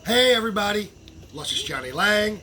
Hey everybody, Luscious Johnny Lang,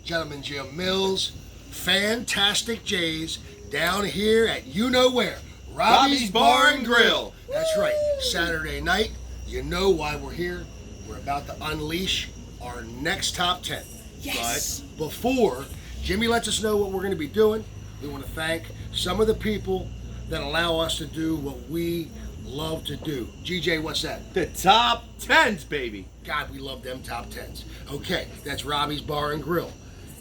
Gentleman Jim Mills, Fantastic Jays down here at you know where, Robbie's Bar and Grill. That's right, Saturday night. You know why we're here. We're about to unleash our next top 10. Yes. But before Jimmy lets us know what we're going to be doing, we want to thank some of the people that allow us to do what we love to do. GJ, what's that? The top 10s, baby. God, we love them top 10s. Okay, that's Robbie's Bar and Grill.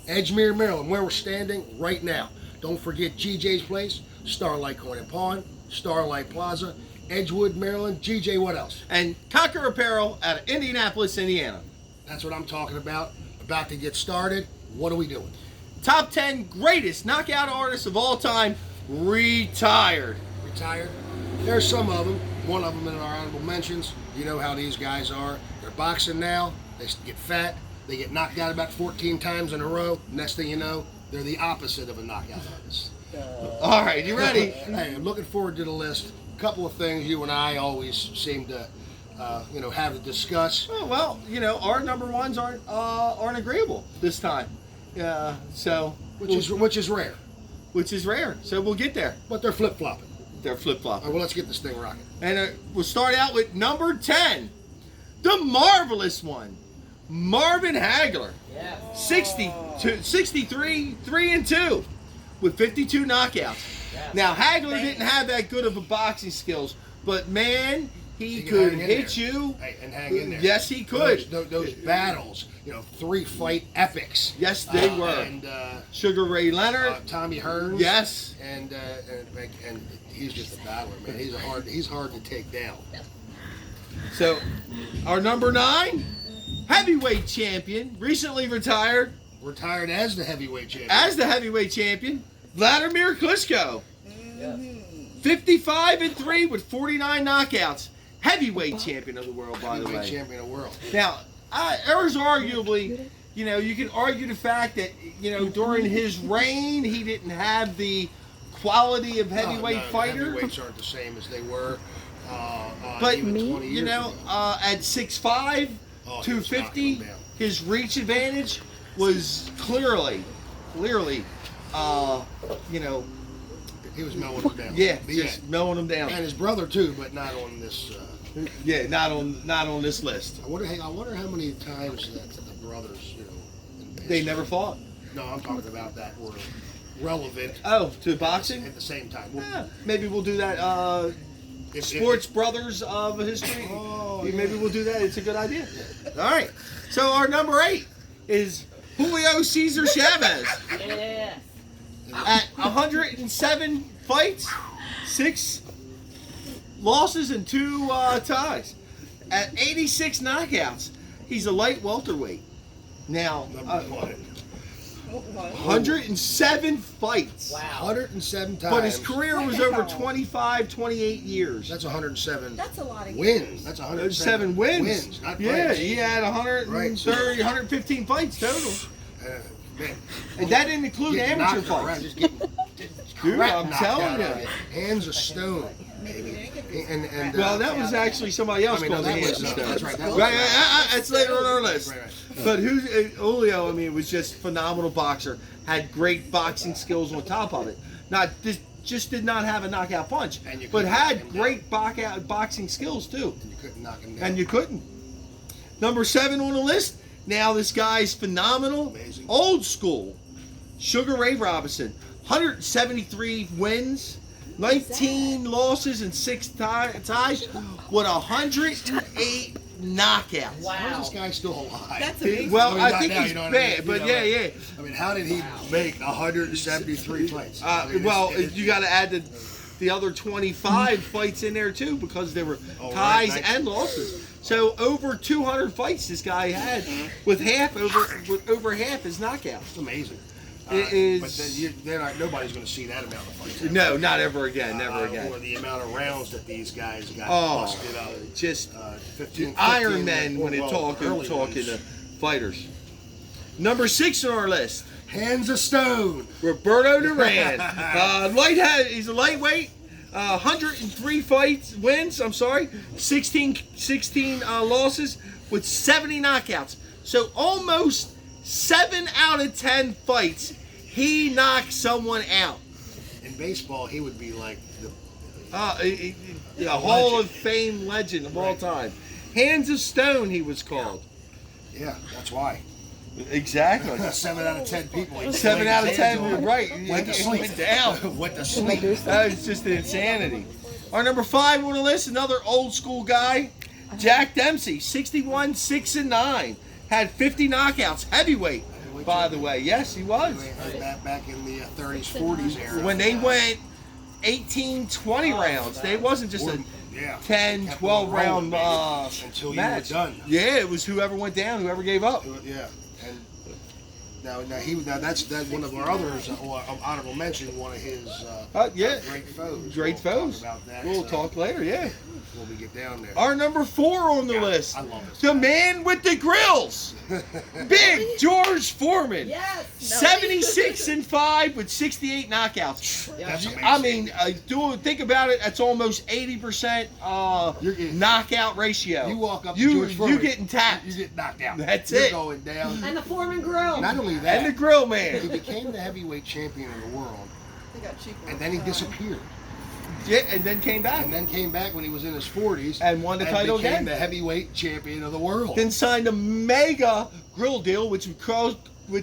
Edgemere, Maryland, where we're standing right now. Don't forget GJ's Place, Starlight Coin and Pawn, Starlight Plaza, Edgewood, Maryland. GJ, what else? And Conquer Apparel out of Indianapolis, Indiana. That's what I'm talking about. About to get started. What are we doing? Top 10 greatest knockout artists of all time, retired. Retired? There's some of them. One of them in our honorable mentions. You know how these guys are. They're boxing now. They get fat. They get knocked out about 14 times in a row. Next thing you know, they're the opposite of a knockout artist. All right, you ready? Hey, I'm looking forward to the list. A couple of things you and I always seem to, have to discuss. Oh, well, our number ones aren't agreeable this time. So Which is rare. Which is rare. So we'll get there. But they're flip-flopping. They're flip-flopping. All right, well, let's get this thing rocking. And we'll start out with number 10, the marvelous one, Marvin Hagler. Yeah. 63, 3-2 with 52 knockouts. Yes. Now, Hagler didn't have that good of a boxing skills, but man, he can could hang in hit there. you. Hey, and hang in there. Yes, he could. Those battles, 3-fight epics. Yes, they were. And Sugar Ray Leonard. Tommy Hearns. Yes. And he's just a battler, man. He's hard to take down. So, our number 9, heavyweight champion, recently retired. Retired as the heavyweight champion. As the heavyweight champion, Vladimir Klitschko. 55-3 with 49 knockouts. Heavyweight champion of the world, by the way. Heavyweight champion of the world. Now, there's arguably, you can argue the fact that, during his reign, he didn't have the quality of heavyweight No, fighter. Heavyweights aren't the same as they were. But, even 20 years ago. at 6'5", Oh, he was 250, knocking them down. his reach advantage was clearly, He was mowing them down. yeah, But just mowing them down. And his brother too, but not on this. Yeah, not on this list. I wonder how many times that the brothers, in They history- never fought. No, I'm talking about that were relevant Oh, to boxing? at the same time. Yeah, maybe we'll do that. Sports Brothers of history. Oh, Maybe yeah. we'll do that. It's a good idea. All right. So our number 8 is Julio Cesar Chavez. Yeah. At 107 fights, 6 losses and 2 ties. At 86 knockouts, he's a light welterweight. Now, Number one. 107 fights. Wow. 107 times. But his career was over 25, 28 years. That's 107 That's a lot of wins. That's 107 107 wins. not Yeah, fights. he had 130, 115 fights total. Man, And that didn't include getting amateur knocked around, fights. just getting Dude, crap I'm knocked telling out you. of Hands of stone, baby. And Well, that was actually somebody else I mean, called no, the that hands was- and that's stones. right, that was- Right, that's later on our list. Right. But Julio, was just phenomenal boxer. Had great boxing skills on top of it. Just did not have a knockout punch, And you but couldn't knock had him great boxing skills too. And you couldn't knock him down. And you couldn't. Number 7 on the list. Now this guy's phenomenal. Amazing. Old school. Sugar Ray Robinson. 173 wins, 19 losses and 6 ties with 108 knockouts. Wow. How is this guy still alive? That's amazing. Well, I mean, I not think now, he's you know what I bad, mean? but You know, yeah. I mean, how did he make 173 fights? I mean, Well, it's- you got to add the other 25 fights in there too because there were Oh, ties right. and losses. So over 200 fights this guy had with over half his knockouts. It's amazing. It is- But nobody's going to see that amount of fights. No, not ever again, never again. Or the amount of rounds that these guys got Oh, busted up. just 15, Iron Men when well, they're talking early to ones. fighters. Number 6 on our list, Hands of stone. Roberto Duran. He's a lightweight. 103 wins. 16 losses with 70 knockouts. So almost 7 out of 10 fights, he knocked someone out. In baseball, he would be like the A Hall of Fame legend of all time. Hands of Stone, he was called. yeah. That's why. Exactly. 7 out of 10 people. he 7 laid out of his 10, hands on. right. Went to It sleep. went down. Went to sleep. That's just insanity. Our number 5 on the list, another old school guy, Jack Dempsey, 61, 6-9, had 50 knockouts, heavyweight. By the way, yes, he was. Back in the 30s, 40s era. When they went 18, 20 rounds, they wasn't just a Yeah. 10, Kept 12 on rolling, round baby, until you match. were done. Yeah, it was whoever went down, whoever gave up. Yeah, and now that's one of our others. Honorable mention, one of his Yeah, great foes. great We'll foes. talk about that. We'll talk later, yeah. when we get down there. Our number 4 on the list, I love this the guy. man with the grills, Big George Foreman. Yes. 76-5 with 68 knockouts. That's amazing. I mean, think about it. That's almost 80% You're getting- knockout ratio. You walk up to you George Foreman, you getting tapped. You get knocked out. That's You're it. going down. And the Foreman Grill. Not only And that, the grill he man. became the heavyweight champion of the world, They got cheaper. and then he disappeared. Yeah, and then came back. And then came back when he was in his 40s And won the title became again. the heavyweight champion of the world. Then signed a mega grill deal, which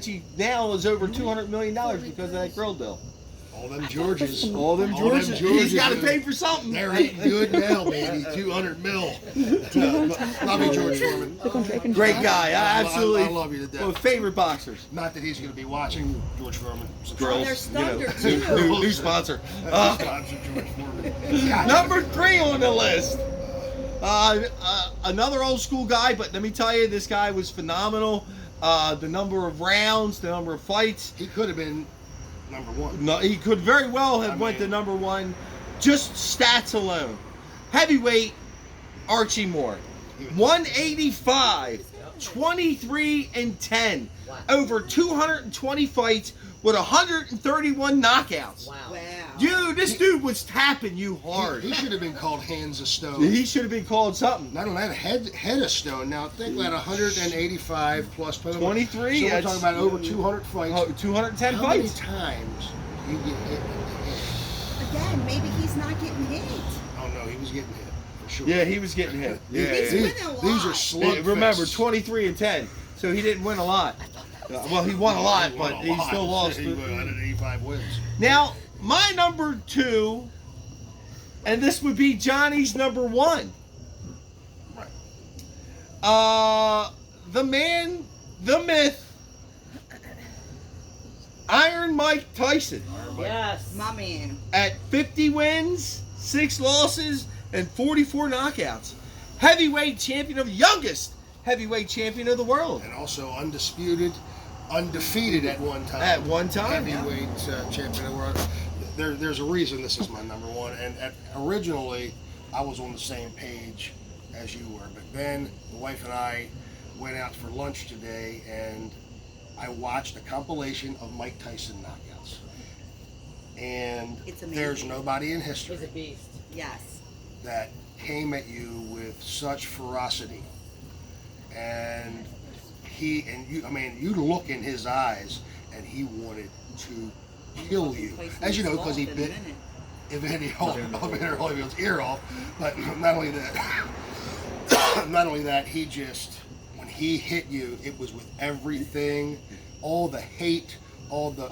he now is over $200 million because of that grill deal. All them Georges. All them All them Georges. Georges, He's got to dude. pay for something. They're eating good now, baby. 200 mil. Love you, George Foreman. Great guy. I absolutely. I love you to death. Well, favorite boxers. Not that he's going to be watching George Foreman. Grills. They're Thunder, new, too. new sponsor. Sponsor George Foreman. God. Number 3 on the list. Another old school guy, but let me tell you, this guy was phenomenal. The number of rounds, the number of fights. He could have been number 1. No, he could very well have went to number 1. Just stats alone. Heavyweight, Archie Moore. 185, 23-10. Over 220 fights with 131 knockouts. Wow. Dude, this dude was tapping you hard. He should have been called Hands of Stone. He should have been called something. Not only that, head of stone. Now think about 185 plus 23, So we're that's- talking about over 200 fights. Oh, 210 How many fights. times you get hit with the head? Again, maybe he's not getting hit. Oh no, he was getting hit for sure. Yeah, he was getting hit. Yeah, He's yeah. winning a lot. These are slugfests. Remember, 23-10. So he didn't win a lot. Well, he won a lot, but he still lost. He won 185 wins. Now, my number 2, and this would be Johnny's number 1. Right. The man, the myth, Iron Mike Tyson, Yes. My man. at 50 wins, 6 losses, and 44 knockouts. Heavyweight champion of the youngest heavyweight champion of the world. And also undefeated at one time. At one time, yeah. Heavyweight champion of the world. There's a reason this is my number 1. And originally, I was on the same page as you were. But then the wife and I went out for lunch today, and I watched a compilation of Mike Tyson knockouts. And It's amazing. there's nobody in He's a history beast. Yes. that came at you with such ferocity. And you look in his eyes, and he wanted to kill you. As you know, because he bit Evander Holyfield's ear off. But not only that, he just, when he hit you, it was with everything, all the hate,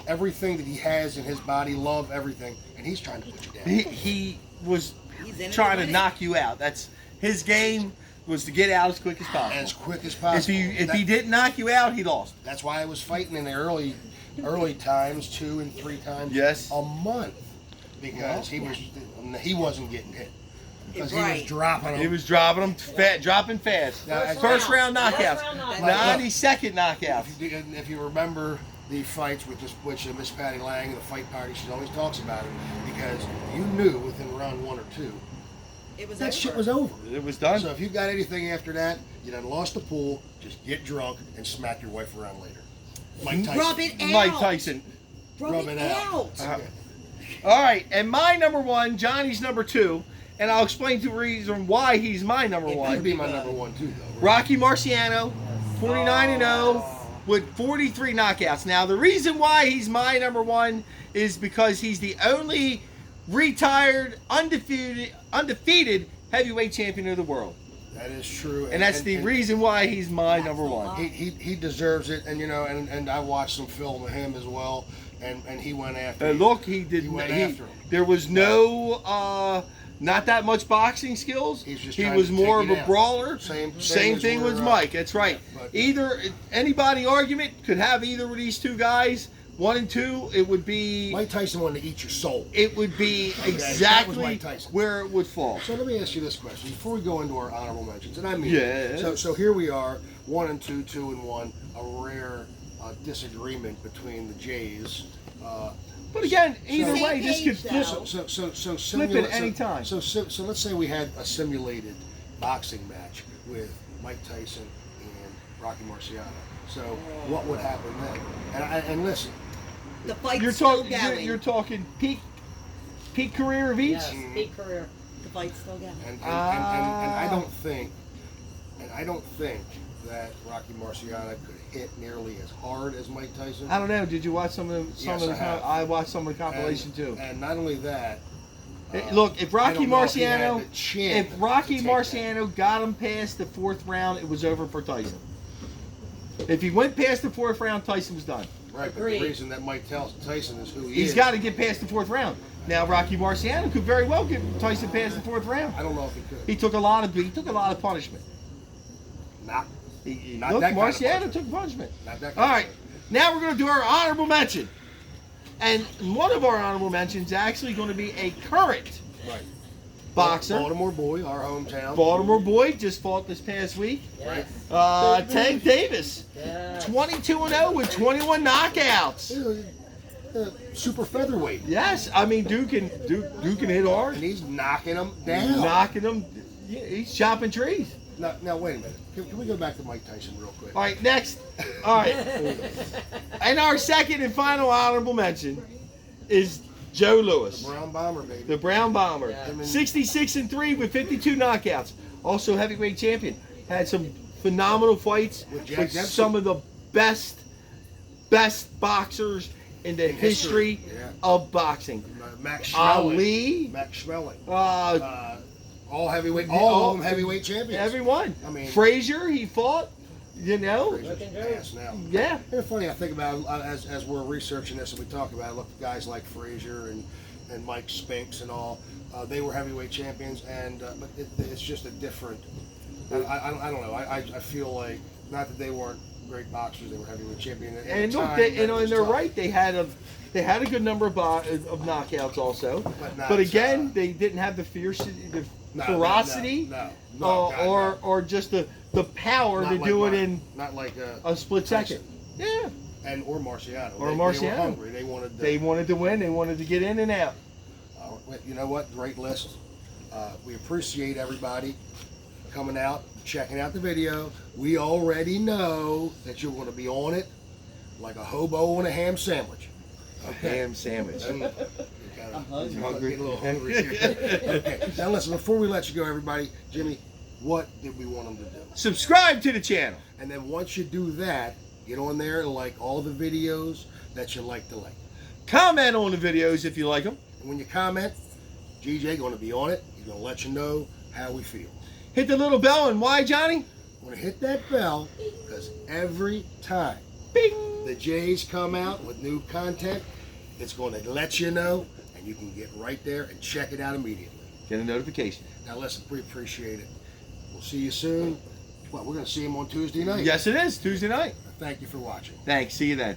everything that he has in his body, love, everything, and he's trying to put you down. He was He's in it trying to to win it. knock you out. That's his game, was to get out as quick as possible. As quick as possible. If he didn't knock you out, he lost. That's why I was fighting in the early times, 2 and 3 times Yes. a month, because he wasn't getting hit, because he was Right. dropping them. He was dropping them, dropping fast. Now, First round knockouts, First round knockouts. 90-second knockouts. If you remember the fights with Miss Patty Lang, the fight party, she always talks about it, because you knew within round 1 or 2 It was that over. shit was over. It was done. So if you got anything after that, you done lost the pool. Just get drunk and smack your wife around later. Mike Tyson. Rub it out. Mike Tyson. Rub it out. All right, and my number 1, Johnny's number 2, and I'll explain the reason why he's my number That'd one. be my number one too, though. Rocky Marciano, 49-0 with 43 knockouts. Now, the reason why he's my number one is because he's the only retired, undefeated heavyweight champion of the world. That is true, And that's the reason why he's my number one. He deserves it, and and I watched some film of him as well, and he went after. Look, he did. He went after him. There was no, not that much boxing skills. He's just He trying was to more take of you a down. brawler. Same thing as with Mike. That's right. but- Either anybody argument could have either of these two guys. 1 and 2, it would be. Mike Tyson wanted to eat your soul. It would be that was exactly Mike Tyson. where it would fall. So let me ask you this question before we go into our honorable mentions, and I mean, Yeah. So here we are, 1 and 2, 2 and 1, a rare disagreement between the Jays. But again, either Same way, this could page, flip. though. So Flip it any time. So let's say we had a simulated boxing match with Mike Tyson and Rocky Marciano. So what would happen then? And listen, The fight's You're still talking. going. You're talking peak career of each. Yes, big career. The fight's still going. and I don't think that Rocky Marciano could hit nearly as hard as Mike Tyson. I don't know. Did you watch some of the? Yes, I have. I watched some of the compilation too. And not only that, Look, if I Rocky don't know if he had Marciano, the chin if Rocky to take Marciano got him past the 4th round, it was over for Tyson. If he went past the 4th round, Tyson was done. right, but Agreed. the reason that Mike Tyson is who he He's is, got to get past the 4th round. Now, Rocky Marciano could very well get Tyson past the 4th round. I don't know if he could. He took a lot of punishment. Not Not Look, that kind of Marciano punishment. took punishment. Not that kind All of right, punishment. now we're going to do our honorable mention. And one of our honorable mentions is actually going to be a current Right. boxer. Baltimore boy, our hometown. Baltimore boy just fought this past week. Yes. Tank Davis, Yes. 22-0 with 21 knockouts. Super featherweight. Yes, I mean Duke can hit hard. And he's knocking them down. Knocking them. Yeah, he's chopping trees. Now wait a minute. Can we go back to Mike Tyson real quick? All right, next. All right. And our second and final honorable mention is Joe Louis, Brown Bomber, baby. the Brown Bomber. Yeah. 66-3 with 52 knockouts. Also heavyweight champion. Had some phenomenal fights With Jack with Dempsey. some of the best boxers in the history Yeah. of boxing. Max Schmeling. Ali, Max Schmeling. all All of them heavyweight champions. everyone. I mean- Frazier, he fought. You know, Frazier's ass now. yeah. It's funny, I think about it, as we're researching this and we talk about it, look at guys like Frazier and Mike Spinks and all. They were heavyweight champions, and but it's just a different. I don't know. I feel like not that they weren't great boxers, they were heavyweight champions. At And the look, time, they, that was and they're tough. right. They had a good number of knockouts also, not, but again, they didn't have the ferocity, no, or just the power Not to like do it Mark- in not like a split Tyson. second. Yeah, or Marciano. Or They Marciano. were hungry. They wanted. they wanted to win. They wanted to get in and out. You know what? Great list. We appreciate everybody coming out, checking out the video. We already know that you're going to be on it like a hobo on a ham sandwich. Ham sandwich. I'm hungry. Getting a little hungry here. Okay. Now listen, before we let you go, everybody, Jimmy, what did we want them to do? Subscribe to the channel. And then once you do that, get on there and like all the videos that you like to like. Comment on the videos if you like them. And when you comment, GJ going to be on it. He's going to let you know how we feel. Hit the little bell, and why, Johnny? Want to hit that bell because every time Bing. the Jays come out with new content, it's going to let you know, and you can get right there and check it out immediately. Get a notification. Now listen, we appreciate it. We'll see you soon. Well, we're going to see him on Tuesday night. Yes, it is Tuesday night. Thank you for watching. Thanks. See you then.